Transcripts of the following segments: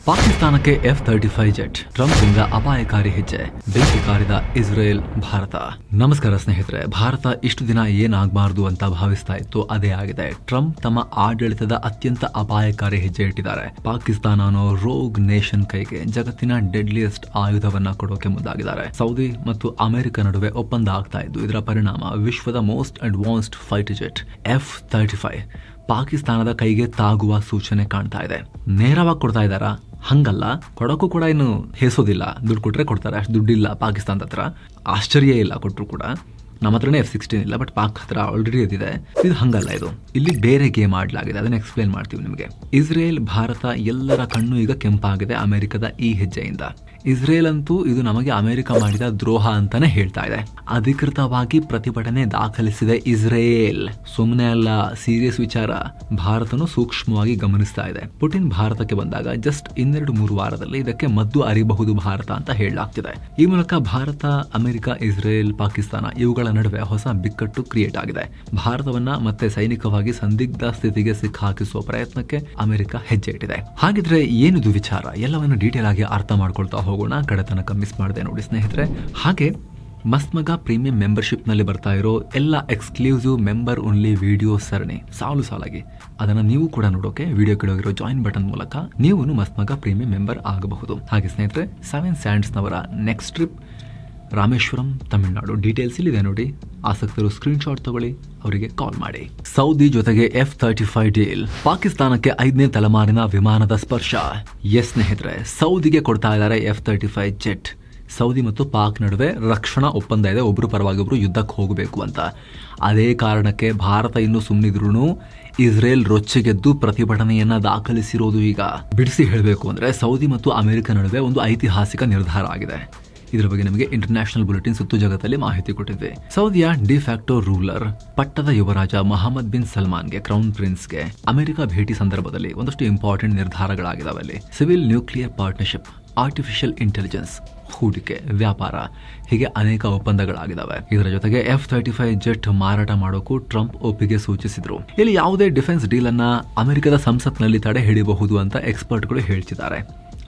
ಪಾಕಿಸ್ತಾನಕ್ಕೆ F-35 jet, Trump ಇಂದ ಅಪಾಯಕಾರಿ ಹೆಜ್ಜೆ, ಬೆಂಕಿ ಕಾರಿದ ಇಸ್ರೇಲ್ ಭಾರತ. ನಮಸ್ಕಾರ ಸ್ನೇಹಿತರೆ, ಭಾರತ ಇಷ್ಟು ದಿನ ಏನಾಗಬಾರದು ಅಂತ ಭಾವಿಸ್ತಾ ಇತ್ತು, ಅದೇ ಆಗಿದೆ. ಟ್ರಂಪ್ ತಮ್ಮ ಆಡಳಿತದ ಅತ್ಯಂತ ಅಪಾಯಕಾರಿ ಹೆಜ್ಜೆ ಇಟ್ಟಿದ್ದಾರೆ. ಪಾಕಿಸ್ತಾನ ಅನ್ನೋ ರೋಗ್ ನೇಷನ್ ಕೈಗೆ ಜಗತ್ತಿನ ಡೆಡ್ಲಿಯೆಸ್ಟ್ ಆಯುಧವನ್ನ ಕೊಡೋಕೆ ಮುಂದಾಗಿದ್ದಾರೆ. ಸೌದಿ ಮತ್ತು ಅಮೆರಿಕ ನಡುವೆ ಒಪ್ಪಂದ ಆಗ್ತಾ ಇದ್ದು, ಇದರ ಪರಿಣಾಮ ವಿಶ್ವದ most advanced fighter jet F-35 ಪಾಕಿಸ್ತಾನದ ಕೈಗೆ ತಾಗುವ ಸೂಚನೆ ಕಾಣ್ತಾ ಇದೆ. ನೇರವಾಗಿ ಕೊಡ್ತಾ ಇದ್ದಾರಾ? ಹಂಗಲ್ಲ, ಕೊಡೋಕ್ಕೂ ಕೂಡ ಇನ್ನು ಹೇಸೋದಿಲ್ಲ. ದುಡ್ಡು ಕೊಟ್ರೆ ಕೊಡ್ತಾರೆ, ಅಷ್ಟು ದುಡ್ಡಿಲ್ಲ ಪಾಕಿಸ್ತಾನದ ಹತ್ರ. ಆಶ್ಚರ್ಯ ಇಲ್ಲ ಕೊಟ್ಟರು ಕೂಡ. ನಮ್ಮ ಹತ್ರನೇ F-16 ಇಲ್ಲ, ಬಟ್ ಪಾಕ್ ಹತ್ರ ಆಲ್ರೆಡಿ ಇದಿದೆ. ಇದು ಹಂಗಲ್ಲ, ಇದು ಇಲ್ಲಿ ಬೇರೆ ಗೇಮ್ ಆಡಲಾಗಿದೆ. ಅದನ್ನ ಎಕ್ಸ್ಪ್ಲೇನ್ ಮಾಡ್ತೀವಿ ನಿಮಗೆ. ಇಸ್ರೇಲ್ ಭಾರತ ಎಲ್ಲರ ಕಣ್ಣು ಈಗ ಕೆಂಪಾಗಿದೆ ಅಮೆರಿಕದ ಈ ಹೆಜ್ಜೆಯಿಂದ. ಇಸ್ರೇಲ್ ಅಂತೂ ಇದು ನಮಗೆ ಅಮೆರಿಕ ಮಾಡಿದ ದ್ರೋಹ ಅಂತಾನೆ ಹೇಳ್ತಾ ಇದೆ. ಅಧಿಕೃತವಾಗಿ ಪ್ರತಿಭಟನೆ ದಾಖಲಿಸಿದೆ ಇಸ್ರೇಲ್. ಸುಮ್ಮನೆ ಅಲ್ಲ, ಸೀರಿಯಸ್ ವಿಚಾರ. ಭಾರತನು ಸೂಕ್ಷ್ಮವಾಗಿ ಗಮನಿಸ್ತಾ ಇದೆ. ಪುಟಿನ್ ಭಾರತಕ್ಕೆ ಬಂದಾಗ ಜಸ್ಟ್ 2-3 ವಾರದಲ್ಲಿ ಇದಕ್ಕೆ ಮದ್ದು ಅರಿಬಹುದು ಭಾರತ ಅಂತ ಹೇಳಲಾಗ್ತಿದೆ. ಈ ಮೂಲಕ ಭಾರತ, ಅಮೆರಿಕ, ಇಸ್ರೇಲ್, ಪಾಕಿಸ್ತಾನ ಇವುಗಳ ನಡುವೆ ಹೊಸ ಬಿಕ್ಕಟ್ಟು ಕ್ರಿಯೇಟ್ ಆಗಿದೆ. ಭಾರತವನ್ನ ಮತ್ತೆ ಸೈನಿಕವಾಗಿ ಸಂದಿಗ್ಧ ಸ್ಥಿತಿಗೆ ಸಿಕ್ಕಾಕಿಸುವ ಪ್ರಯತ್ನಕ್ಕೆ ಅಮೆರಿಕ ಹೆಜ್ಜೆ ಇಟ್ಟಿದೆ. ಹಾಗಿದ್ರೆ ಏನಿದು ವಿಚಾರ? ಎಲ್ಲವನ್ನು ಡೀಟೇಲ್ ಆಗಿ ಅರ್ಥ ಮಾಡ್ಕೊಳ್ತಾ ಹೋಗೋಣ. ಕಡೆ ತನಕ ಮಿಸ್ ಮಾಡಿದೆ ನೋಡಿ ಸ್ನೇಹಿತರೆ. ಹಾಗೆ ಮಸ್ತ್ ಮಗ ಪ್ರೀಮಿಯಂ ಮೆಂಬರ್ಶಿಪ್ ನಲ್ಲಿ ಬರ್ತಾ ಇರೋ ಎಲ್ಲ ಎಕ್ಸ್ಕ್ಲೂಸಿವ್ ಮೆಂಬರ್ ಓನ್ಲಿ ವಿಡಿಯೋ ಸರಣಿ ಸಾಲಾಗಿ ಅದನ್ನ ನೀವು ಕೂಡ ನೋಡೋಕೆ ವಿಡಿಯೋ ಕೆಳಗಿರೋ ಜಾಯಿನ್ ಬಟನ್ ಮೂಲಕ ನೀವು ಮಸ್ತ್ ಮಗ ಪ್ರೀಮಿಯಂ ಮೆಂಬರ್ ಆಗಬಹುದು. ಹಾಗೆ ಸ್ನೇಹಿತರೆ, 7 ಸ್ಯಾಂಡ್ಸ್ ನವರ next trip Rameswaram, Tamil Nadu. Details ಇಲ್ಲಿದೆ ನೋಡಿ. ಆಸಕ್ತರು ಸ್ಕ್ರೀನ್ ಶಾಟ್ ತಗೊಳ್ಳಿ, ಅವರಿಗೆ ಕಾಲ್ ಮಾಡಿ. ಸೌದಿ ಜೊತೆಗೆ F-35 ಡೀಲ್. ಪಾಕಿಸ್ತಾನಕ್ಕೆ 5ನೇ ತಲೆಮಾರಿನ ವಿಮಾನದ ಸ್ಪರ್ಶ. ಎಸ್ ಸ್ನೇಹಿತರೆ, ಸೌದಿಗೆ ಕೊಡ್ತಾ ಇದ್ದಾರೆ F-35 ಜೆಟ್. ಸೌದಿ ಮತ್ತು ಪಾಕ್ ನಡುವೆ ರಕ್ಷಣಾ ಒಪ್ಪಂದ ಇದೆ, ಒಬ್ರು ಪರವಾಗಿ ಒಬ್ರು ಯುದ್ಧಕ್ಕೆ ಹೋಗಬೇಕು ಅಂತ. ಅದೇ ಕಾರಣಕ್ಕೆ ಭಾರತ ಇನ್ನು ಸುಮ್ಮನಿದ್ರೂ ಇಸ್ರೇಲ್ ರೊಚ್ಚಿಗೆದ್ದು ಪ್ರತಿಭಟನೆಯನ್ನ ದಾಖಲಿಸಿರೋದು. ಈಗ ಬಿಡಿಸಿ ಹೇಳಬೇಕು ಅಂದ್ರೆ ಸೌದಿ ಮತ್ತು ಅಮೆರಿಕ ನಡುವೆ ಒಂದು ಐತಿಹಾಸಿಕ ನಿರ್ಧಾರ ಆಗಿದೆ. ಇದರ ಬಗ್ಗೆ ನಮಗೆ ಇಂಟರ್ನ್ಯಾಷನಲ್ ಬುಲೆಟಿನ್ ಸುತ್ತು ಜಗತ್ತಲ್ಲಿ ಮಾಹಿತಿ ಕೊಟ್ಟಿದೆ. ಸೌದಿಯ ಡಿಫ್ಯಾಕ್ಟೋ ರೂಲರ್, ಪಟ್ಟದ ಯುವರಾಜ ಮೊಹಮ್ಮದ್ ಬಿನ್ ಸಲ್ಮಾನ್ಗೆ, ಕ್ರೌನ್ ಪ್ರಿನ್ಸ್ಗೆ ಅಮೆರಿಕ ಭೇಟಿ ಸಂದರ್ಭದಲ್ಲಿ ಒಂದಷ್ಟು ಇಂಪಾರ್ಟೆಂಟ್ ನಿರ್ಧಾರಗಳಾಗಿದ್ದಾವೆ. ಅಲ್ಲಿ civil nuclear partnership, artificial intelligence, ಹೂಡಿಕೆ, ವ್ಯಾಪಾರ, ಹೀಗೆ ಅನೇಕ ಒಪ್ಪಂದಗಳಾಗಿದ್ದಾವೆ. ಇದರ ಜೊತೆಗೆ F-35 ಜೆಟ್ ಮಾರಾಟ ಮಾಡೋಕು ಟ್ರಂಪ್ ಒಪ್ಪಿಗೆ ಸೂಚಿಸಿದ್ರು. ಇಲ್ಲಿ ಯಾವುದೇ ಡಿಫೆನ್ಸ್ ಡೀಲ್ ಅನ್ನ ಅಮೆರಿಕದ ಸಂಸತ್ನಲ್ಲಿ ತಡೆ ಹಿಡಿಯಬಹುದು ಅಂತ ಎಕ್ಸ್ಪರ್ಟ್ಗಳು ಹೇಳ್ತಿದ್ದಾರೆ.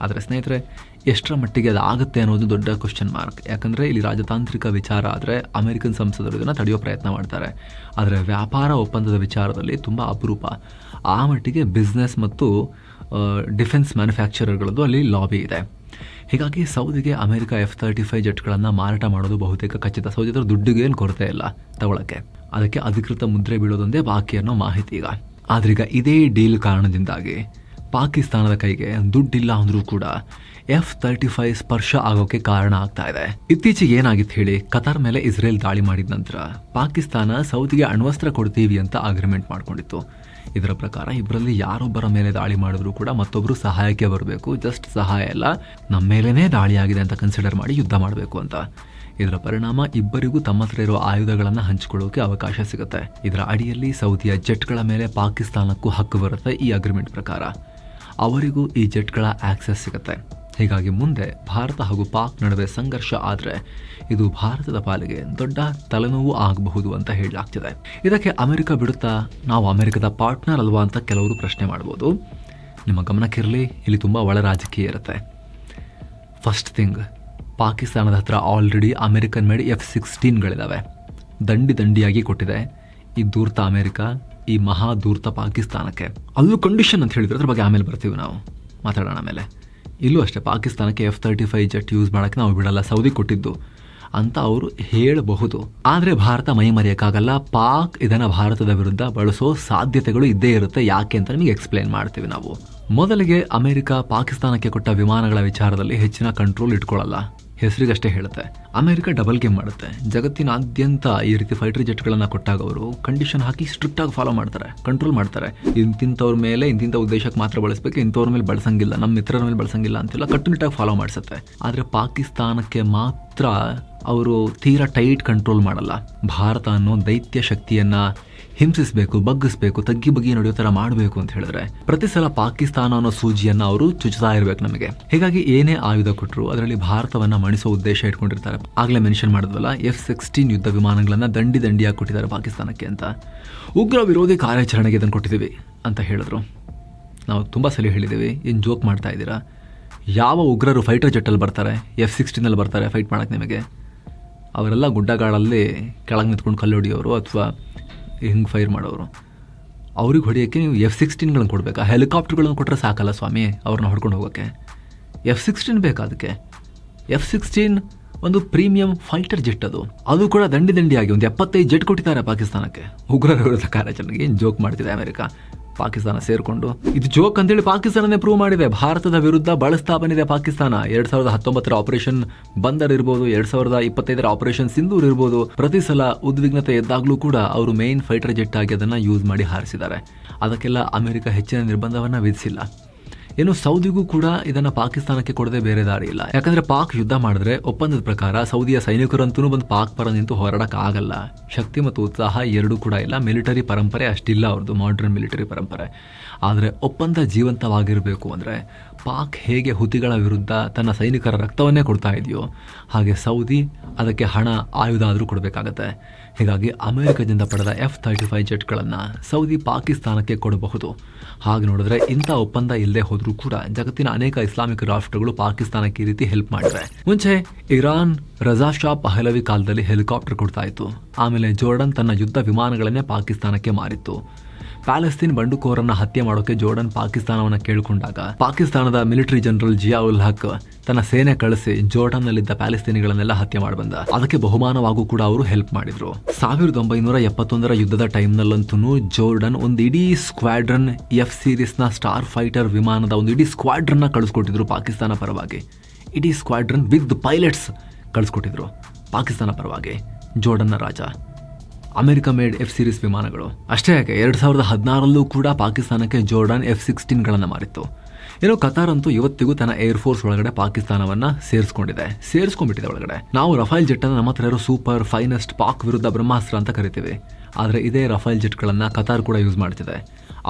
ಆದರೆ ಸ್ನೇಹಿತರೆ, ಎಷ್ಟರ ಮಟ್ಟಿಗೆ ಅದಾಗುತ್ತೆ ಅನ್ನೋದು ದೊಡ್ಡ ಕ್ವಶನ್ ಮಾರ್ಕ್. ಯಾಕಂದರೆ ಇಲ್ಲಿ ರಾಜತಾಂತ್ರಿಕ ವಿಚಾರ ಆದರೆ ಅಮೆರಿಕನ್ ಸಂಸದರು ಇದನ್ನು ತಡೆಯೋ ಪ್ರಯತ್ನ ಮಾಡ್ತಾರೆ. ಆದರೆ ವ್ಯಾಪಾರ ಒಪ್ಪಂದದ ವಿಚಾರದಲ್ಲಿ ತುಂಬ ಅಪರೂಪ. ಆ ಮಟ್ಟಿಗೆ ಬಿಸ್ನೆಸ್ ಮತ್ತು ಡಿಫೆನ್ಸ್ ಮ್ಯಾನುಫ್ಯಾಕ್ಚರರ್ಗಳದ್ದು ಅಲ್ಲಿ ಲಾಬಿ ಇದೆ. ಹೀಗಾಗಿ ಸೌದಿಗೆ ಅಮೆರಿಕ F-35 ಜೆಟ್ಗಳನ್ನು ಮಾರಾಟ ಮಾಡೋದು ಬಹುತೇಕ ಖಚಿತ. ಸೌದಿ ಹತ್ರ ದುಡ್ಡಿಗೆ ಏನು ಕೊರತೆ ಇಲ್ಲ ತಗೊಳಕ್ಕೆ. ಅದಕ್ಕೆ ಅಧಿಕೃತ ಮುದ್ರೆ ಬೀಳೋದೊಂದೇ ಬಾಕಿ ಅನ್ನೋ ಮಾಹಿತಿ ಈಗ. ಆದ್ರೀಗ ಇದೇ ಡೀಲ್ ಕಾರಣದಿಂದಾಗಿ ಪಾಕಿಸ್ತಾನದ ಕೈಗೆ ದುಡ್ಡಿಲ್ಲ ಅಂದ್ರೂ ಕೂಡ F-35 ಸ್ಪರ್ಶ ಆಗೋಕೆ ಕಾರಣ ಆಗ್ತಾ ಇದೆ. ಇತ್ತೀಚೆಗೆ ಏನಾಗಿತ್ತು ಹೇಳಿ? ಕತಾರ್ ಮೇಲೆ ಇಸ್ರೇಲ್ ದಾಳಿ ಮಾಡಿದ ನಂತರ ಪಾಕಿಸ್ತಾನ ಸೌದಿಗೆ ಅಣ್ವಸ್ತ್ರ ಕೊಡ್ತೀವಿ ಅಂತ ಅಗ್ರಿಮೆಂಟ್ ಮಾಡ್ಕೊಂಡಿತ್ತು. ಇದರ ಪ್ರಕಾರ ಇಬ್ಬರಲ್ಲಿ ಯಾರೊಬ್ಬರ ಮೇಲೆ ದಾಳಿ ಮಾಡಿದ್ರು ಕೂಡ ಮತ್ತೊಬ್ರು ಸಹಾಯಕ್ಕೆ ಬರಬೇಕು. ಜಸ್ಟ್ ಸಹಾಯ ಅಲ್ಲ, ನಮ್ಮ ಮೇಲೇನೇ ದಾಳಿ ಆಗಿದೆ ಅಂತ ಕನ್ಸಿಡರ್ ಮಾಡಿ ಯುದ್ಧ ಮಾಡಬೇಕು ಅಂತ. ಇದರ ಪರಿಣಾಮ ಇಬ್ಬರಿಗೂ ತಮ್ಮ ಹತ್ರ ಇರೋ ಆಯುಧಗಳನ್ನು ಹಂಚಿಕೊಳ್ಳೋಕೆ ಅವಕಾಶ ಸಿಗುತ್ತೆ. ಇದರ ಅಡಿಯಲ್ಲಿ ಸೌದಿಯ ಜೆಟ್ಗಳ ಮೇಲೆ ಪಾಕಿಸ್ತಾನಕ್ಕೂ ಹಕ್ಕು ಬರುತ್ತೆ. ಈ ಅಗ್ರಿಮೆಂಟ್ ಪ್ರಕಾರ ಅವರಿಗೂ ಈ ಜೆಟ್ಗಳ ಆಕ್ಸೆಸ್ ಸಿಗುತ್ತೆ. ಹೀಗಾಗಿ ಮುಂದೆ ಭಾರತ ಹಾಗೂ ಪಾಕ್ ನಡುವೆ ಸಂಘರ್ಷ ಆದರೆ ಇದು ಭಾರತದ ಪಾಲಿಗೆ ದೊಡ್ಡ ತಲೆನೋವು ಆಗಬಹುದು ಅಂತ ಹೇಳಲಾಗ್ತಿದೆ. ಇದಕ್ಕೆ ಅಮೆರಿಕ ಬಿಡುತ್ತಾ? ನಾವು ಅಮೆರಿಕದ ಪಾರ್ಟ್ನರ್ ಅಲ್ವಾ ಅಂತ ಕೆಲವರು ಪ್ರಶ್ನೆ ಮಾಡ್ಬೋದು. ನಿಮ್ಮ ಗಮನಕ್ಕಿರಲಿ, ಇಲ್ಲಿ ತುಂಬ ಒಳ ರಾಜಕೀಯ ಇರುತ್ತೆ. ಫಸ್ಟ್ ಥಿಂಗ್, ಪಾಕಿಸ್ತಾನದ ಹತ್ರ ಆಲ್ರೆಡಿ ಅಮೆರಿಕನ್ ಮೇಡ್ F-16ಗಳಿದ್ದಾವೆ. ದಂಡಿಯಾಗಿ ಕೊಟ್ಟಿದೆ ಈ ಧೂರ್ತ ಅಮೆರಿಕ, ಈ ಮಹಾ ಧೂರ್ತ ಪಾಕಿಸ್ತಾನಕ್ಕೆ. ಅಲ್ಲೂ ಕಂಡೀಷನ್ ಅಂತ ಹೇಳಿದ್ರೆ ಅದ್ರ ಬಗ್ಗೆ ಆಮೇಲೆ ಬರ್ತೀವಿ, ನಾವು ಮಾತಾಡೋಣ ಆಮೇಲೆ. ಇಲ್ಲೂ ಅಷ್ಟೇ, ಪಾಕಿಸ್ತಾನಕ್ಕೆ F-35 ಜೆಟ್ ಯೂಸ್ ಮಾಡೋಕ್ಕೆ ನಾವು ಬಿಡಲ್ಲ, ಸೌದಿ ಕೊಟ್ಟಿದ್ದು ಅಂತ ಅವರು ಹೇಳಬಹುದು. ಆದರೆ ಭಾರತ ಮೈ ಮರೆಯೋಕ್ಕಾಗಲ್ಲ. ಪಾಕ್ ಇದನ್ನು ಭಾರತದ ವಿರುದ್ಧ ಬಳಸೋ ಸಾಧ್ಯತೆಗಳು ಇದ್ದೇ ಇರುತ್ತೆ. ಯಾಕೆ ಅಂತ ನಿಮಗೆ ಎಕ್ಸ್ಪ್ಲೇನ್ ಮಾಡ್ತೀವಿ ನಾವು. ಮೊದಲಿಗೆ ಅಮೆರಿಕ ಪಾಕಿಸ್ತಾನಕ್ಕೆ ಕೊಟ್ಟ ವಿಮಾನಗಳ ವಿಚಾರದಲ್ಲಿ ಹೆಚ್ಚಿನ ಕಂಟ್ರೋಲ್ ಇಟ್ಕೊಳ್ಳಲ್ಲ, ಹೆಸರಿಗಷ್ಟೇ ಹೇಳುತ್ತೆ. ಅಮೆರಿಕ ಡಬಲ್ ಗೇಮ್ ಮಾಡುತ್ತೆ. ಜಗತ್ತಿನಾದ್ಯಂತ ಈ ರೀತಿ ಫೈಟರ್ ಜೆಟ್ಗಳನ್ನು ಕೊಟ್ಟಾಗ ಅವರು ಕಂಡೀಷನ್ ಹಾಕಿ ಸ್ಟ್ರಿಕ್ಟ್ ಆಗಿ ಫಾಲೋ ಮಾಡ್ತಾರೆ, ಕಂಟ್ರೋಲ್ ಮಾಡ್ತಾರೆ. ಇಂತಿಂಥವ್ರ ಮೇಲೆ ಇಂತಿಂಥ ಉದ್ದೇಶಕ್ಕೆ ಮಾತ್ರ ಬಳಸಬೇಕು, ಇಂಥವ್ರ ಮೇಲೆ ಬಳಸಂಗಿಲ್ಲ, ನಮ್ಮ ಮಿತ್ರರ ಮೇಲೆ ಬಳಸಂಗಿಲ್ಲ ಅಂತೆಲ್ಲ ಕಟ್ಟುನಿಟ್ಟಾಗಿ ಫಾಲೋ ಮಾಡಿಸುತ್ತೆ. ಆದರೆ ಪಾಕಿಸ್ತಾನಕ್ಕೆ ಮಾತ್ರ ಅವರು ತೀರಾ ಟೈಟ್ ಕಂಟ್ರೋಲ್ ಮಾಡಲ್ಲ. ಭಾರತ ಅನ್ನೋ ದೈತ್ಯ ಶಕ್ತಿಯನ್ನ ಹಿಂಸಿಸಬೇಕು, ಬಗ್ಗಿಸಬೇಕು, ತಗ್ಗಿ ಬಗ್ಗಿ ನಡೆಯೋ ಥರ ಮಾಡಬೇಕು ಅಂತ ಹೇಳಿದ್ರೆ ಪ್ರತಿ ಸಲ ಪಾಕಿಸ್ತಾನ ಅನ್ನೋ ಸೂಜಿಯನ್ನ ಅವರು ಚುಚ್ಚುತ್ತಾ ಇರಬೇಕು ನಮಗೆ. ಹೀಗಾಗಿ ಏನೇ ಆಯುಧ ಕೊಟ್ಟರು ಅದರಲ್ಲಿ ಭಾರತವನ್ನ ಮಣಿಸೋ ಉದ್ದೇಶ ಇಟ್ಕೊಂಡಿರ್ತಾರೆ. ಆಗ್ಲೇ ಮೆನ್ಷನ್ ಮಾಡಿದ್ವಲ್ಲ, F-16 ಯುದ್ಧ ವಿಮಾನಗಳನ್ನ ದಂಡಿಯಾಗಿ ಕೊಟ್ಟಿದ್ದಾರೆ ಪಾಕಿಸ್ತಾನಕ್ಕೆ ಅಂತ. ಉಗ್ರ ವಿರೋಧಿ ಕಾರ್ಯಾಚರಣೆಗೆ ಇದನ್ನು ಕೊಟ್ಟಿದ್ದೀವಿ ಅಂತ ಹೇಳಿದ್ರು. ನಾವು ತುಂಬ ಸಲ ಹೇಳಿದ್ದೀವಿ, ಏನು ಜೋಕ್ ಮಾಡ್ತಾ ಇದ್ದೀರಾ? ಯಾವ ಉಗ್ರರು ಫೈಟರ್ ಜೆಟ್ಟಲ್ಲಿ ಬರ್ತಾರೆ, F-16 ಬರ್ತಾರೆ ಫೈಟ್ ಮಾಡೋಕ್ಕೆ ನಿಮಗೆ? ಅವರೆಲ್ಲ ಗುಡ್ಡಗಾಡಲ್ಲಿ ಕೆಳಗೆ ನಿಂತ್ಕೊಂಡು ಕಲ್ಲು ಹೊಡಿಯೋರು ಅಥವಾ ಹಿಂಗೆ ಫೈರ್ ಮಾಡೋರು. ಅವ್ರಿಗೆ ಹೊಡೆಯೋಕ್ಕೆ ನೀವು F-16 ಕೊಡಬೇಕಾ? ಹೆಲಿಕಾಪ್ಟರ್ಗಳನ್ನು ಕೊಟ್ಟರೆ ಸಾಕಲ್ಲ ಸ್ವಾಮಿ ಅವ್ರನ್ನ ಹೊಡ್ಕೊಂಡು ಹೋಗೋಕ್ಕೆ. F-16 ಬೇಕಾ ಅದಕ್ಕೆ? F-16 ಒಂದು ಪ್ರೀಮಿಯಂ ಫೈಟರ್ ಜೆಟ್, ಅದು ಕೂಡ ದಂಡಿಯಾಗಿ ಒಂದು 75 ಜೆಟ್ ಕೊಟ್ಟಿದ್ದಾರೆ ಪಾಕಿಸ್ತಾನಕ್ಕೆ ಉಗ್ರರ ವಿರುದ್ಧ ಕಾರ್ಯಾಚರಣೆಗೆ. ಏನು ಜೋಕ್ ಮಾಡ್ತಿದೆ ಅಮೆರಿಕ ಪಾಕಿಸ್ತಾನ ಸೇರಿಕೊಂಡು? ಇದು ಜೋಕ್ ಅಂತೇಳಿ ಪಾಕಿಸ್ತಾನನೇ ಪ್ರೂವ್ ಮಾಡಿದೆ. ಭಾರತದ ವಿರುದ್ಧ ಬಳಸ್ತಾ ಬಂದಿದೆ ಪಾಕಿಸ್ತಾನ. 2019 ಆಪರೇಷನ್ ಬಂದರ್ ಇರ್ಬೋದು, 2025 ಆಪರೇಷನ್ ಸಿಂಧೂರ್ ಇರ್ಬೋದು, ಪ್ರತಿ ಸಲ ಉದ್ವಿಗ್ನತೆ ಎದ್ದಾಗಲೂ ಕೂಡ ಅವರು ಮೇನ್ ಫೈಟರ್ ಜೆಟ್ ಆಗಿ ಅದನ್ನು ಯೂಸ್ ಮಾಡಿ ಹಾರಿಸಿದ್ದಾರೆ. ಅದಕ್ಕೆಲ್ಲ ಅಮೆರಿಕ ಹೆಚ್ಚಿನ ನಿರ್ಬಂಧವನ್ನು ವಿಧಿಸಿಲ್ಲ. ಏನು ಸೌದಿಗೂ ಕೂಡ ಇದನ್ನು ಪಾಕಿಸ್ತಾನಕ್ಕೆ ಕೊಡದೆ ಬೇರೆ ದಾರಿ ಇಲ್ಲ. ಯಾಕಂದ್ರೆ ಪಾಕ್ ಯುದ್ಧ ಮಾಡಿದ್ರೆ ಒಪ್ಪಂದದ ಪ್ರಕಾರ ಸೌದಿಯ ಸೈನಿಕರಂತೂ ಬಂದು ಪಾಕ್ ಪರ ನಿಂತು ಹೋರಾಡಕ್ಕಾಗಲ್ಲ. ಶಕ್ತಿ ಮತ್ತು ಉತ್ಸಾಹ ಎರಡೂ ಕೂಡ ಇಲ್ಲ. ಮಿಲಿಟರಿ ಪರಂಪರೆ ಅಷ್ಟಿಲ್ಲ ಅವ್ರದ್ದು, ಮಾಡರ್ನ್ ಮಿಲಿಟರಿ ಪರಂಪರೆ. ಆದರೆ ಒಪ್ಪಂದ ಜೀವಂತವಾಗಿರಬೇಕು ಅಂದರೆ ಪಾಕ್ ಹೇಗೆ ಹುತಿಗಳ ವಿರುದ್ಧ ತನ್ನ ಸೈನಿಕರ ರಕ್ತವನ್ನೇ ಕೊಡ್ತಾ ಇದೆಯೋ ಹಾಗೆ ಸೌದಿ ಅದಕ್ಕೆ ಹಣ, ಆಯುಧ ಆದರೂ ಕೊಡಬೇಕಾಗತ್ತೆ. ಹೀಗಾಗಿ ಅಮೆರಿಕದಿಂದ ಪಡೆದ F-35 ಜೆಟ್ಗಳನ್ನು ಸೌದಿ ಪಾಕಿಸ್ತಾನಕ್ಕೆ ಕೊಡಬಹುದು. ಹಾಗೆ ನೋಡಿದ್ರೆ ಇಂಥ ಒಪ್ಪಂದ ಇಲ್ಲದೆ ಹೋದರೂ ಕೂಡ ಜಗತ್ತಿನ ಅನೇಕ ಇಸ್ಲಾಮಿಕ್ ರಾಷ್ಟ್ರಗಳು ಪಾಕಿಸ್ತಾನಕ್ಕೆ ಈ ರೀತಿ ಹೆಲ್ಪ್ ಮಾಡಿವೆ. ಮುಂಚೆ ಇರಾನ್ ರಜಾ ಶಾ ಪಹಲವಿ ಕಾಲದಲ್ಲಿ ಹೆಲಿಕಾಪ್ಟರ್ ಕೊಡ್ತಾ ಇತ್ತು. ಆಮೇಲೆ ಜೋರ್ಡನ್ ತನ್ನ ಯುದ್ಧ ವಿಮಾನಗಳನ್ನೇ ಪಾಕಿಸ್ತಾನಕ್ಕೆ ಮಾರಿತ್ತು. ಪ್ಯಾಲೆಸ್ತೀನ್ ಬಂಡುಕೋರನ್ನ ಹತ್ಯೆ ಮಾಡೋಕೆ ಜೋರ್ಡನ್ ಪಾಕಿಸ್ತಾನವನ್ನು ಕೇಳಿಕೊಂಡಾಗ ಪಾಕಿಸ್ತಾನದ ಮಿಲಿಟರಿ ಜನರಲ್ ಜಿಯಾ ಉಲ್ ಹಕ್ ತನ್ನ ಸೇನೆ ಕಳಿಸಿ ಜೋರ್ಡನ್ನಲ್ಲಿದ್ದ ಪ್ಯಾಲೆಸ್ತೀನಿಗಳನ್ನೆಲ್ಲ ಹತ್ಯೆ ಮಾಡಿ ಬಂದ. ಅದಕ್ಕೆ ಬಹುಮಾನವಾಗೂ ಕೂಡ ಅವರು ಹೆಲ್ಪ್ ಮಾಡಿದ್ರು. 1971 ಯುದ್ಧದ ಟೈಮ್ನಲ್ಲಂತೂ ಜೋರ್ಡನ್ ಒಂದು ಇಡೀ ಸ್ಕ್ವಾಡ್ರನ್ F-Series ಸ್ಟಾರ್ ಫೈಟರ್ ವಿಮಾನದ ಒಂದು ಇಡೀ ಸ್ಕ್ವಾಡ್ರನ್ನ ಕಳಿಸ್ಕೊಟ್ಟಿದ್ರು ಪಾಕಿಸ್ತಾನ ಪರವಾಗಿ. ಇಡೀ ಸ್ಕ್ವಾಡ್ರನ್ ವಿತ್ ಪೈಲಟ್ಸ್ ಕಳಿಸ್ಕೊಟ್ಟಿದ್ರು ಪಾಕಿಸ್ತಾನ ಪರವಾಗಿ ಜೋರ್ಡನ್ನ ರಾಜ. ಅಮೆರಿಕ ಮೇಡ್ F-Series ವಿಮಾನಗಳು. ಅಷ್ಟೇ ಯಾಕೆ 2016 ಕೂಡ ಪಾಕಿಸ್ತಾನಕ್ಕೆ ಜೋರ್ಡನ್ F-16 ಮಾರಿತ್ತು. ಏನೋ ಕತಾರ್ ಅಂತೂ ಇವತ್ತಿಗೂ ತನ್ನ ಏರ್ಫೋರ್ಸ್ ಒಳಗಡೆ ಪಾಕಿಸ್ತಾನವನ್ನ ಸೇರಿಸ್ಕೊಂಡ್ಬಿಟ್ಟಿದೆ ಒಳಗಡೆ. ನಾವು ರಫೇಲ್ ಜೆಟ್ ಅನ್ನು ನಮ್ಮ ಹತ್ರ ಸೂಪರ್ ಫೈನೆಸ್ಟ್ ಪಾಕ್ ವಿರುದ್ಧ ಬ್ರಹ್ಮಾಸ್ತ್ರ ಅಂತ ಕರಿತೀವಿ. ಆದರೆ ಇದೇ ರಫೇಲ್ ಜೆಟ್ಗಳನ್ನು ಕತಾರ್ ಕೂಡ ಯೂಸ್ ಮಾಡ್ತಿದೆ.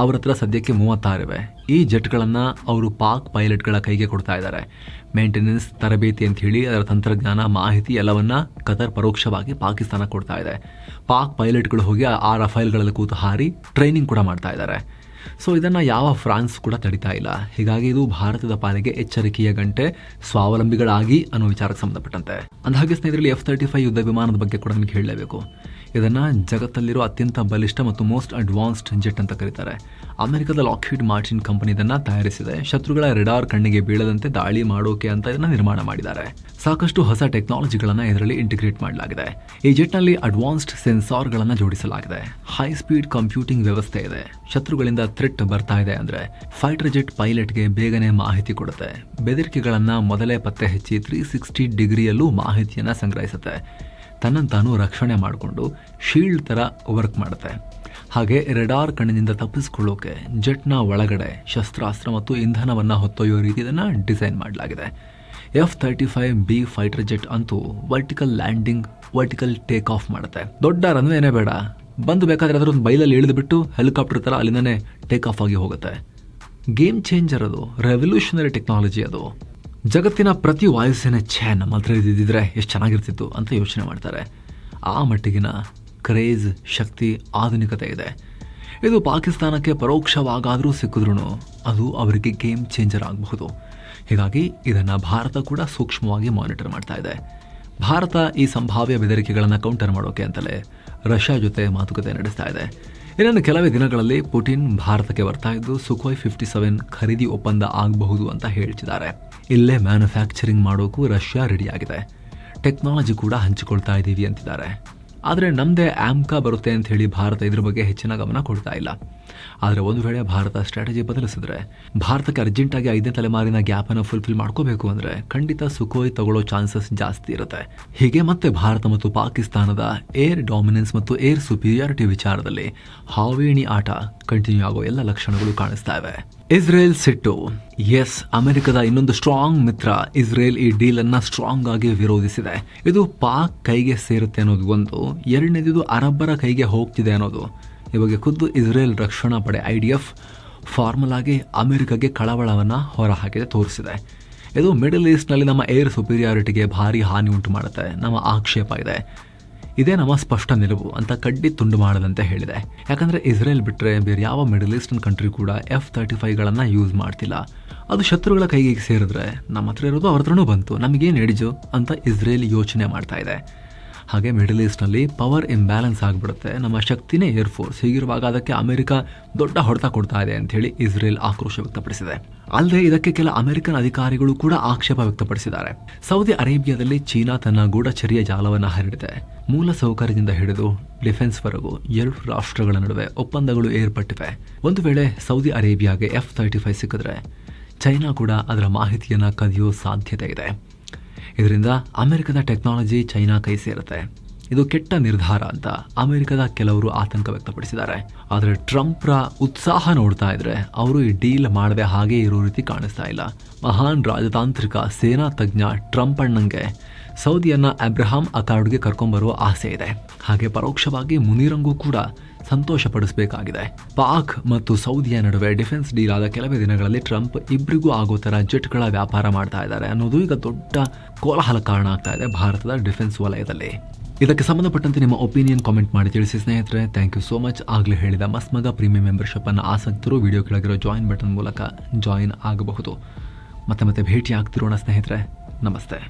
ಅವ್ರ ಹತ್ರ ಸದ್ಯಕ್ಕೆ 36 ಇವೆ. ಈ ಜೆಟ್ಗಳನ್ನು ಅವರು ಪಾಕ್ ಪೈಲಟ್ಗಳ ಕೈಗೆ ಕೊಡ್ತಾ ಇದ್ದಾರೆ. ಮೇಂಟೆನೆನ್ಸ್, ತರಬೇತಿ ಅಂತ ಹೇಳಿ ಅದರ ತಂತ್ರಜ್ಞಾನ, ಮಾಹಿತಿ ಎಲ್ಲವನ್ನ ಕತಾರ್ ಪರೋಕ್ಷವಾಗಿ ಪಾಕಿಸ್ತಾನ ಕೊಡ್ತಾ ಇದೆ. ಪಾಕ್ ಪೈಲಟ್ಗಳು ಹೋಗಿ ಆ ರಫೇಲ್ಗಳಲ್ಲಿ ಕೂತು ಹಾರಿ ಟ್ರೈನಿಂಗ್ ಕೂಡ ಮಾಡ್ತಾ ಇದ್ದಾರೆ. ಸೊ ಇದನ್ನು ಯಾವ ಫ್ರಾನ್ಸ್ ಕೂಡ ತಡಿತಾ ಇಲ್ಲ. ಹೀಗಾಗಿ ಇದು ಭಾರತದ ಪಾಲಿಗೆ ಎಚ್ಚರಿಕೆಯ ಗಂಟೆ, ಸ್ವಾವಲಂಬಿಗಳಾಗಿ ಅನ್ನೋ ವಿಚಾರಕ್ಕೆ ಸಂಬಂಧಪಟ್ಟಂತೆ. ಅಂದಹಾಗೆ ಸ್ನೇಹಿತರಲ್ಲಿ F-35 ಯುದ್ಧ ವಿಮಾನದ ಬಗ್ಗೆ ಕೂಡ ನಿಮಗೆ ಹೇಳಲೇಬೇಕು. ಇದನ್ನು ಜಗತ್ತಲ್ಲಿರೋ ಅತ್ಯಂತ ಬಲಿಷ್ಠ ಮತ್ತು ಮೋಸ್ಟ್ ಅಡ್ವಾನ್ಸ್ಡ್ ಜೆಟ್ ಅಂತ ಕರೀತಾರೆ. ಅಮೆರಿಕದ ಲಾಕ್ಹೀಡ್ ಮಾರ್ಟಿನ್ ಕಂಪನಿ ಇದನ್ನು ತಯಾರಿಸಿದೆ. ಶತ್ರುಗಳ ರೆಡಾರ್ ಕಣ್ಣಿಗೆ ಬೀಳದಂತೆ ದಾಳಿ ಮಾಡೋಕೆ ಅಂತ ಇದನ್ನು ನಿರ್ಮಾಣ ಮಾಡಿದ್ದಾರೆ. ಸಾಕಷ್ಟು ಹೊಸ ಟೆಕ್ನಾಲಜಿಗಳನ್ನು ಇದರಲ್ಲಿ ಇಂಟಿಗ್ರೇಟ್ ಮಾಡಲಾಗಿದೆ. ಈ ಜೆಟ್ನಲ್ಲಿ ಅಡ್ವಾನ್ಸ್ಡ್ ಸೆನ್ಸಾರ್ಗಳನ್ನು ಜೋಡಿಸಲಾಗಿದೆ. ಹೈ ಸ್ಪೀಡ್ ಕಂಪ್ಯೂಟಿಂಗ್ ವ್ಯವಸ್ಥೆ ಇದೆ. ಶತ್ರುಗಳಿಂದ ಥ್ರೆಟ್ ಬರ್ತಾ ಇದೆ ಅಂದರೆ ಫೈಟರ್ ಜೆಟ್ ಪೈಲಟ್ಗೆ ಬೇಗನೆ ಮಾಹಿತಿ ಕೊಡುತ್ತೆ. ಬೆದರಿಕೆಗಳನ್ನು ಮೊದಲೇ ಪತ್ತೆ ಹಚ್ಚಿ 360 ಡಿಗ್ರಿಯಲ್ಲೂ ಮಾಹಿತಿಯನ್ನು ಸಂಗ್ರಹಿಸುತ್ತೆ. ತನ್ನಂತಾನು ರಕ್ಷಣೆ ಮಾಡಿಕೊಂಡು ಶೀಲ್ಡ್ ಥರ ವರ್ಕ್ ಮಾಡುತ್ತೆ. ಹಾಗೆ ರೆಡಾರ್ ಕಣ್ಣಿನಿಂದ ತಪ್ಪಿಸಿಕೊಳ್ಳೋಕೆ ಜೆಟ್ನ ಒಳಗಡೆ ಶಸ್ತ್ರಾಸ್ತ್ರ ಮತ್ತು ಇಂಧನವನ್ನು ಹೊತ್ತೊಯ್ಯೋ ರೀತಿ ಇದನ್ನು ಡಿಸೈನ್ ಮಾಡಲಾಗಿದೆ. F-35B ಫೈಟರ್ ಜೆಟ್ ಅಂತೂ vertical landing, vertical take off ಮಾಡುತ್ತೆ. ದೊಡ್ಡ ರನ್ವೇನೇ ಬೇಡ, ಬಂದು ಬೇಕಾದ್ರೆ ಅದರ ಒಂದು ಬೈಲಲ್ಲಿ ಇಳಿದುಬಿಟ್ಟು ಹೆಲಿಕಾಪ್ಟರ್ ಥರ ಅಲ್ಲಿಂದನೇ ಟೇಕ್ ಆಫ್ ಆಗಿ ಹೋಗುತ್ತೆ. ಗೇಮ್ ಚೇಂಜರ್ ಅದು, ರೆವಲ್ಯೂಷನರಿ ಟೆಕ್ನಾಲಜಿ ಅದು. ಜಗತ್ತಿನ ಪ್ರತಿ ವಾಯುಸೇನೆ ನಮ್ಮ ಹತ್ರ ಇದ್ದಿದ್ರೆ ಎಷ್ಟು ಚೆನ್ನಾಗಿರ್ತಿತ್ತು ಅಂತ ಯೋಚನೆ ಮಾಡ್ತಾರೆ. ಆ ಮಟ್ಟಿಗಿನ ಕ್ರೇಜ್, ಶಕ್ತಿ, ಆಧುನಿಕತೆ ಇದೆ. ಇದು ಪಾಕಿಸ್ತಾನಕ್ಕೆ ಪರೋಕ್ಷವಾಗಾದರೂ ಸಿಕ್ಕಿದ್ರೂ ಅದು ಅವರಿಗೆ ಗೇಮ್ ಚೇಂಜರ್ ಆಗಬಹುದು. ಹೀಗಾಗಿ ಇದನ್ನು ಭಾರತ ಕೂಡ ಸೂಕ್ಷ್ಮವಾಗಿ ಮಾನಿಟರ್ ಮಾಡ್ತಾ ಇದೆ. ಭಾರತ ಈ ಸಂಭಾವ್ಯ ಬೆದರಿಕೆಗಳನ್ನು ಕೌಂಟರ್ ಮಾಡೋಕೆ ಅಂತಲೇ ರಷ್ಯಾ ಜೊತೆ ಮಾತುಕತೆ ನಡೆಸ್ತಾ ಇದೆ. ಇನ್ನೊಂದು ಕೆಲವೇ ದಿನಗಳಲ್ಲಿ ಪುಟಿನ್ ಭಾರತಕ್ಕೆ ಬರ್ತಾ ಇದ್ದು ಸುಖೋಯ್ 57 ಖರೀದಿ ಒಪ್ಪಂದ ಆಗಬಹುದು ಅಂತ ಹೇಳ್ತಿದ್ದಾರೆ. ಇಲ್ಲೇ ಮ್ಯಾನುಫ್ಯಾಕ್ಚರಿಂಗ್ ಮಾಡೋಕ್ಕೂ ರಷ್ಯಾ ರೆಡಿಯಾಗಿದೆ. ಟೆಕ್ನಾಲಜಿ ಕೂಡ ಹಂಚಿಕೊಳ್ತಾ ಇದ್ದೀವಿ ಅಂತಿದ್ದಾರೆ. ಆದರೆ ನಮ್ಮದೇ ಆಮ್ಕಾ ಬರುತ್ತೆ ಅಂತ ಹೇಳಿ ಭಾರತ ಇದ್ರ ಬಗ್ಗೆ ಹೆಚ್ಚಿನ ಗಮನ ಕೊಡ್ತಾ ಇಲ್ಲ. ಆದರೆ ಒಂದು ವೇಳೆ ಭಾರತ ಸ್ಟ್ರಾಟಜಿ ಬದಲಿಸಿದ್ರೆ ಭಾರತಕ್ಕೆ ಅರ್ಜೆಂಟಾಗಿ 5ನೇ ತಲೆಮಾರಿನ ಗ್ಯಾಪನ್ನು ಫುಲ್ಫಿಲ್ ಮಾಡ್ಕೋಬೇಕು ಅಂದರೆ ಖಂಡಿತ ಸುಖೋಯ್ ತಗೊಳ್ಳೋ ಚಾನ್ಸಸ್ ಜಾಸ್ತಿ ಇರುತ್ತೆ. ಹೀಗೆ ಮತ್ತೆ ಭಾರತ ಮತ್ತು ಪಾಕಿಸ್ತಾನದ ಏರ್ ಡಾಮಿನೆನ್ಸ್ ಮತ್ತು ಏರ್ ಸುಪೀರಿಯಾರಿಟಿ ವಿಚಾರದಲ್ಲಿ ಹಾವೇಣಿ ಆಟ ಕಂಟಿನ್ಯೂ ಆಗೋ ಎಲ್ಲ ಲಕ್ಷಣಗಳು ಕಾಣಿಸ್ತಾ ಇವೆ. ಇಸ್ರೇಲ್ ಸಿಟ್ಟು. ಎಸ್, ಅಮೆರಿಕದ ಇನ್ನೊಂದು ಸ್ಟ್ರಾಂಗ್ ಮಿತ್ರ ಇಸ್ರೇಲ್ ಈ ಡೀಲ್ ಅನ್ನ ಸ್ಟ್ರಾಂಗ್ ಆಗಿ ವಿರೋಧಿಸಿದೆ. ಇದು ಪಾಕ್ ಕೈಗೆ ಸೇರುತ್ತೆ ಅನ್ನೋದು ಒಂದು, ಎರಡನೇದು ಅರಬ್ಬರ ಕೈಗೆ ಹೋಗ್ತಿದೆ ಅನ್ನೋದು. ಈ ಬಗ್ಗೆ ಖುದ್ದು ಇಸ್ರೇಲ್ ರಕ್ಷಣಾ ಪಡೆ IDF ಫಾರ್ಮಲ್ ಆಗಿ ಅಮೆರಿಕಗೆ ಕಳವಳವನ್ನು ಹೊರಹಾಕಿದೆ, ತೋರಿಸಿದೆ. ಇದು ಮಿಡಲ್ ಈಸ್ಟ್ನಲ್ಲಿ ನಮ್ಮ ಏರ್ ಸುಪೀರಿಯಾರಿಟಿಗೆ ಭಾರಿ ಹಾನಿ ಉಂಟು ಮಾಡುತ್ತೆ, ನಮ್ಮ ಆಕ್ಷೇಪ ಇದೆ. ಇದೇ ನಮ್ಮ ಸ್ಪಷ್ಟ ನಿಲುವು ಅಂತ ಕಡ್ಡಿ ತುಂಡು ಮಾಡದಂತೆ ಹೇಳಿದೆ. ಯಾಕಂದ್ರೆ ಇಸ್ರೇಲ್ ಬಿಟ್ಟರೆ ಬೇರೆ ಯಾವ ಮಿಡಲ್ ಈಸ್ಟರ್ನ್ ಕಂಟ್ರಿ ಕೂಡ F-35ಗಳನ್ನು ಯೂಸ್ ಮಾಡ್ತಿಲ್ಲ. ಅದು ಶತ್ರುಗಳ ಕೈಗೆ ಸೇರಿದ್ರೆ ನಮ್ಮ ಹತ್ರ ಇರೋದು ಅವ್ರ ಹತ್ರನೂ ಬಂತು, ನಮಗೇನು ಹಿಡಿಜು ಅಂತ ಇಸ್ರೇಲ್ ಯೋಚನೆ ಮಾಡ್ತಾ ಇದೆ. ಹಾಗೆ ಮಿಡಲ್ ಈಸ್ಟ್ನಲ್ಲಿ ಪವರ್ ಇಂಬ್ಯಾಲೆನ್ಸ್ ಆಗಿಬಿಡುತ್ತೆ, ನಮ್ಮ ಶಕ್ತಿನೇ ಏರ್ಫೋರ್ಸ್. ಹೀಗಿರುವಾಗ ಅದಕ್ಕೆ ಅಮೆರಿಕ ದೊಡ್ಡ ಹೊಡೆತ ಕೊಡ್ತಾ ಇದೆ ಅಂತ ಹೇಳಿ ಇಸ್ರೇಲ್ ಆಕ್ರೋಶ ವ್ಯಕ್ತಪಡಿಸಿದೆ. ಅಲ್ಲದೆ ಇದಕ್ಕೆ ಕೆಲ ಅಮೆರಿಕನ್ ಅಧಿಕಾರಿಗಳು ಕೂಡ ಆಕ್ಷೇಪ ವ್ಯಕ್ತಪಡಿಸಿದ್ದಾರೆ. ಸೌದಿ ಅರೇಬಿಯಾದಲ್ಲಿ ಚೀನಾ ತನ್ನ ಗೂಢಚರ್ಯ ಜಾಲವನ್ನು ಹರಡಿದೆ. ಮೂಲ ಸೌಕರ್ಯದಿಂದ ಹಿಡಿದು ಡಿಫೆನ್ಸ್ವರೆಗೂ 2 ರಾಷ್ಟ್ರಗಳ ನಡುವೆ ಒಪ್ಪಂದಗಳು ಏರ್ಪಟ್ಟಿವೆ. ಒಂದು ವೇಳೆ ಸೌದಿ ಅರೇಬಿಯಾಗೆ F-35 ಸಿಕ್ಕಿದ್ರೆ ಚೈನಾ ಕೂಡ ಅದರ ಮಾಹಿತಿಯನ್ನು ಕದಿಯೋ ಸಾಧ್ಯತೆ ಇದೆ. ಇದರಿಂದ ಅಮೆರಿಕದ ಟೆಕ್ನಾಲಜಿ ಚೈನಾ ಕೈ ಸೇರುತ್ತೆ. ಇದು ಕೆಟ್ಟ ನಿರ್ಧಾರ ಅಂತ ಅಮೆರಿಕದ ಕೆಲವರು ಆತಂಕ ವ್ಯಕ್ತಪಡಿಸಿದ್ದಾರೆ. ಆದರೆ ಟ್ರಂಪ್ರ ಉತ್ಸಾಹ ನೋಡ್ತಾ ಇದ್ರೆ ಅವರು ಈ ಡೀಲ್ ಮಾಡದೆ ಹಾಗೆ ಇರೋ ರೀತಿ ಕಾಣಿಸ್ತಾ ಇಲ್ಲ. ಮಹಾನ್ ರಾಜತಾಂತ್ರಿಕ ಸೇನಾ ತಜ್ಞ ಟ್ರಂಪ್ ಅಣ್ಣಂಗೆ ಸೌದಿಯನ್ನ ಅಬ್ರಹಾಂ ಅಕಾರ್ಡ್ಗೆ ಕರ್ಕೊಂಡ್ಬರುವ ಆಸೆ ಇದೆ. ಹಾಗೆ ಪರೋಕ್ಷವಾಗಿ ಮುನೀರಂಗೂ ಕೂಡ ಸಂತೋಷ ಪಡಿಸಬೇಕಾಗಿದೆ. ಪಾಕ್ ಮತ್ತು ಸೌದಿಯ ನಡುವೆ ಡಿಫೆನ್ಸ್ ಡೀಲ್ ಆದ ಕೆಲವೇ ದಿನಗಳಲ್ಲಿ ಟ್ರಂಪ್ ಇಬ್ಬರಿಗೂ ಆಗೋ ಥರ ಜೆಟ್ಗಳ ವ್ಯಾಪಾರ ಮಾಡ್ತಾ ಇದ್ದಾರೆ ಅನ್ನೋದು ಈಗ ದೊಡ್ಡ ಕೋಲಾಹಲ ಕಾರಣ ಆಗ್ತಾ ಇದೆ ಭಾರತದ ಡಿಫೆನ್ಸ್ ವಲಯದಲ್ಲಿ. ಇದಕ್ಕೆ ಸಂಬಂಧಪಟ್ಟಂತೆ ನಿಮ್ಮ ಒಪಿನಿಯನ್ ಕಾಮೆಂಟ್ ಮಾಡಿ ತಿಳಿಸಿ ಸ್ನೇಹಿತರೆ. Thank you so much. ಆಗಲೇ ಹೇಳಿದ ಮಸ್ಮಗ ಪ್ರೀಮಿಯಂ ಮೆಂಬರ್ಶಿಪ್ ಅನ್ನು ಆಸಕ್ತರು ವಿಡಿಯೋ ಕೆಳಗಿರೋ ಜಾಯಿನ್ ಬಟನ್ ಮೂಲಕ ಜಾಯಿನ್ ಆಗಬಹುದು. ಮತ್ತೆ ಭೇಟಿ ಆಗ್ತಿರೋಣ ಸ್ನೇಹಿತರೆ. ನಮಸ್ತೆ.